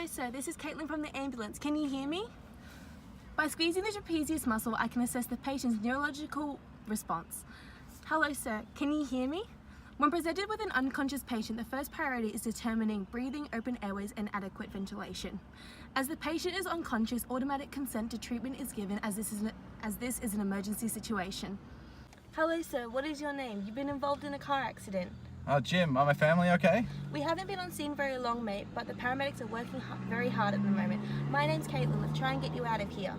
Hello sir, this is Caitlin from the ambulance. Can you hear me? By squeezing the trapezius muscle, I can assess the patient's neurological response. Hello sir, can you hear me? When presented with an unconscious patient, the first priority is determining breathing, open airways and adequate ventilation. As the patient is unconscious, automatic consent to treatment is given as this is an emergency situation. Hello sir, what is your name? You've been involved in a car accident. Jim, are my family okay? We haven't been on scene very long, mate, but the paramedics are working very hard at the moment. My name's Caitlin. Let's try and get you out of here.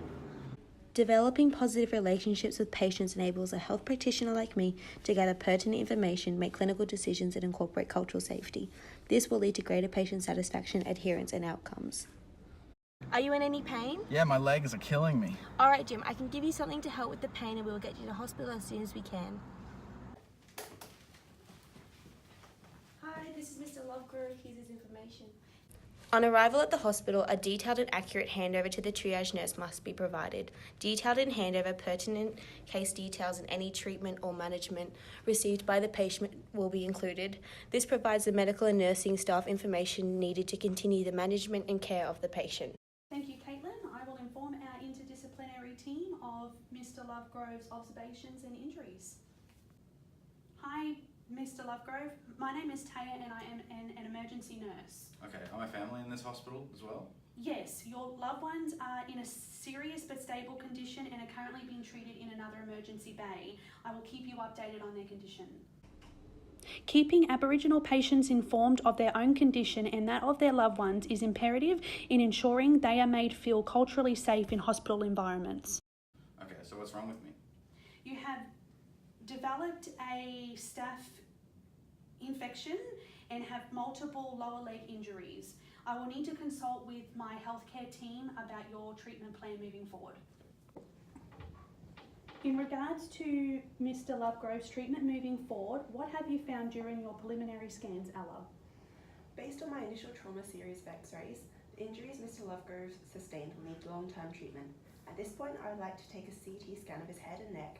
Developing positive relationships with patients enables a health practitioner like me to gather pertinent information, make clinical decisions, and incorporate cultural safety. This will lead to greater patient satisfaction, adherence, and outcomes. Are you in any pain? Yeah, my legs are killing me. Alright, Jim, I can give you something to help with the pain and we will get you to hospital as soon as we can. Hi, this is Mr. Lovegrove. Here's his information. On arrival at the hospital, a detailed and accurate handover to the triage nurse must be provided. Detailed and handover pertinent case details and any treatment or management received by the patient will be included. This provides the medical and nursing staff information needed to continue the management and care of the patient. Thank you, Caitlin. I will inform our interdisciplinary team of Mr. Lovegrove's observations and injuries. Hi, Mr. Lovegrove. My name is Taya and I am an emergency nurse. Okay, are my family in this hospital as well? Yes, your loved ones are in a serious but stable condition and are currently being treated in another emergency bay. I will keep you updated on their condition. Keeping Aboriginal patients informed of their own condition and that of their loved ones is imperative in ensuring they are made feel culturally safe in hospital environments. Okay, so what's wrong with me? You have developed a staph infection and have multiple lower leg injuries. I will need to consult with my healthcare team about your treatment plan moving forward. In regards to Mr. Lovegrove's treatment moving forward, what have you found during your preliminary scans, Ella? Based on my initial trauma series of x-rays, the injuries Mr. Lovegrove sustained will need long-term treatment. At this point, I would like to take a CT scan of his head and neck,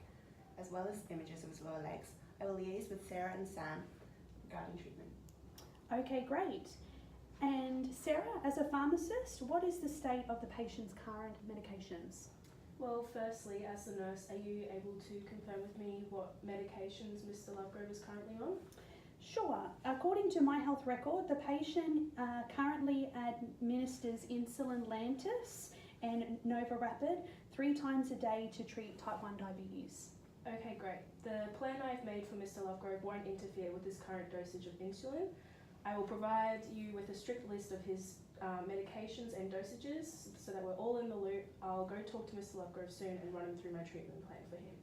as well as images of his lower legs. I will liaise with Sarah and Sam regarding treatment. Okay, great. And Sarah, as a pharmacist, what is the state of the patient's current medications? Well, firstly, as a nurse, are you able to confirm with me what medications Mr. Lovegrove is currently on? Sure. According to my health record, the patient currently administers insulin Lantus and Nova Rapid 3 times a day to treat type 1 diabetes. Okay, great. The plan I've made for Mr. Lovegrove won't interfere with his current dosage of insulin. I will provide you with a strict list of his medications and dosages so that we're all in the loop. I'll go talk to Mr. Lovegrove soon and run him through my treatment plan for him.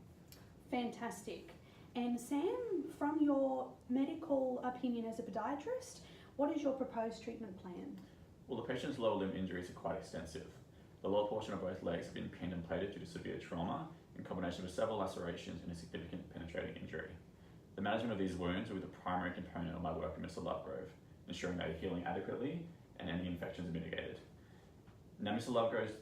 Fantastic. And Sam, from your medical opinion as a podiatrist, what is your proposed treatment plan? Well, the patient's lower limb injuries are quite extensive. The lower portion of both legs have been pinned and plated due to severe trauma in combination with several lacerations and a significant penetrating injury. The management of these wounds will be the primary component of my work with Mr. Lovegrove, ensuring they are healing adequately and any infections are mitigated. Now, Mr. Lovegrove's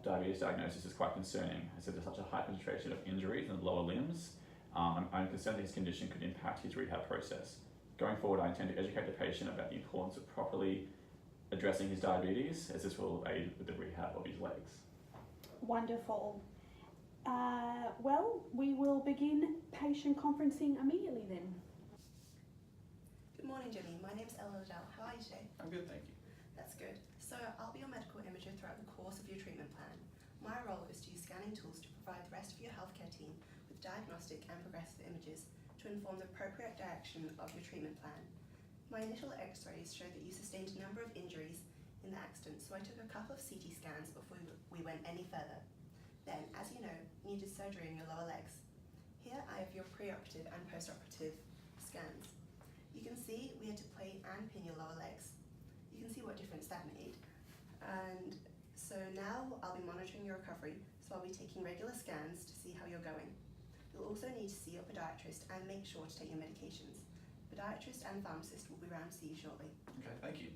diabetes diagnosis is quite concerning, as there's such a high concentration of injuries in the lower limbs. I'm concerned that his condition could impact his rehab process. Going forward, I intend to educate the patient about the importance of properly addressing his diabetes, as this will aid with the rehab of his legs. Wonderful. Well, we will begin patient conferencing immediately then. Good morning, Jimmy. My name's Ella Liddell. How are you today? I'm good, thank you. That's good. So I'll be your medical imager throughout the course of your treatment plan. My role is to use scanning tools to provide the rest of your healthcare team with diagnostic and progressive images to inform the appropriate direction of your treatment plan. My initial x-rays showed that you sustained a number of injuries in the accident, so I took a couple of CT scans before we went any further. Then, as you know, you needed surgery in your lower legs. Here I have your preoperative and postoperative scans. You can see we had to plate and pin your lower legs. You can see what difference that made. And so now I'll be monitoring your recovery, so I'll be taking regular scans to see how you're going. You'll also need to see your podiatrist and make sure to take your medications. Podiatrist and pharmacist will be around to see you shortly. Okay, thank you.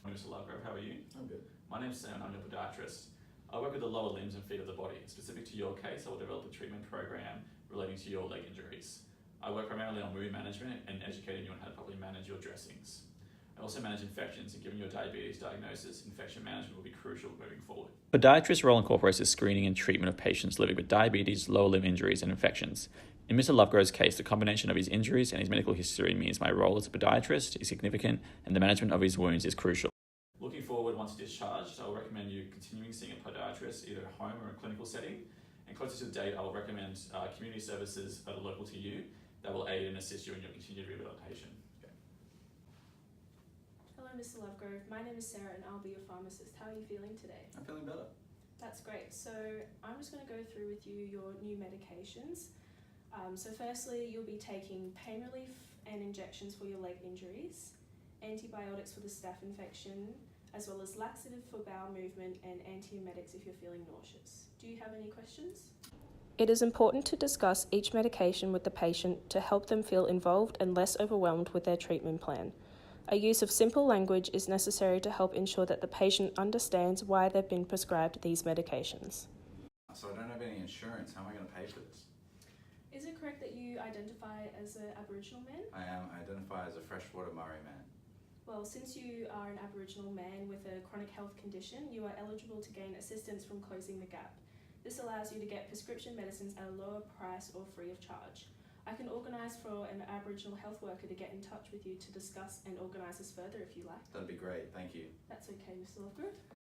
Mr. Lovegrove, how are you? I'm good. My name's Sam and I'm your podiatrist. I work with the lower limbs and feet of the body. Specific to your case, I will develop a treatment program relating to your leg injuries. I work primarily on wound management and educating you on how to properly manage your dressings. and also manage infections, and given your diabetes diagnosis, infection management will be crucial moving forward. Podiatrist's role incorporates the screening and treatment of patients living with diabetes, lower limb injuries, and infections. In Mr. Lovegrove's case, the combination of his injuries and his medical history means my role as a podiatrist is significant and the management of his wounds is crucial. Looking forward, once discharged, I will recommend you continuing seeing a podiatrist either at home or in a clinical setting. And closer to the date, I will recommend community services that are local to you that will aid and assist you in your continued rehabilitation. Okay. Hello, Mr. Lovegrove. My name is Sarah and I'll be your pharmacist. How are you feeling today? I'm feeling better. That's great. So I'm just going to go through with you your new medications. So firstly, you'll be taking pain relief and injections for your leg injuries, antibiotics for the staph infection, as well as laxative for bowel movement and antiemetics if you're feeling nauseous. Do you have any questions? It is important to discuss each medication with the patient to help them feel involved and less overwhelmed with their treatment plan. A use of simple language is necessary to help ensure that the patient understands why they've been prescribed these medications. So I don't have any insurance. How am I going to pay for this? Is it correct that you identify as an Aboriginal man? I identify as a freshwater Murray man. Well, since you are an Aboriginal man with a chronic health condition, you are eligible to gain assistance from Closing the Gap. This allows you to get prescription medicines at a lower price or free of charge. I can organise for an Aboriginal health worker to get in touch with you to discuss and organise this further if you like. That'd be great. Thank you. That's okay, Mr. Lovegrove.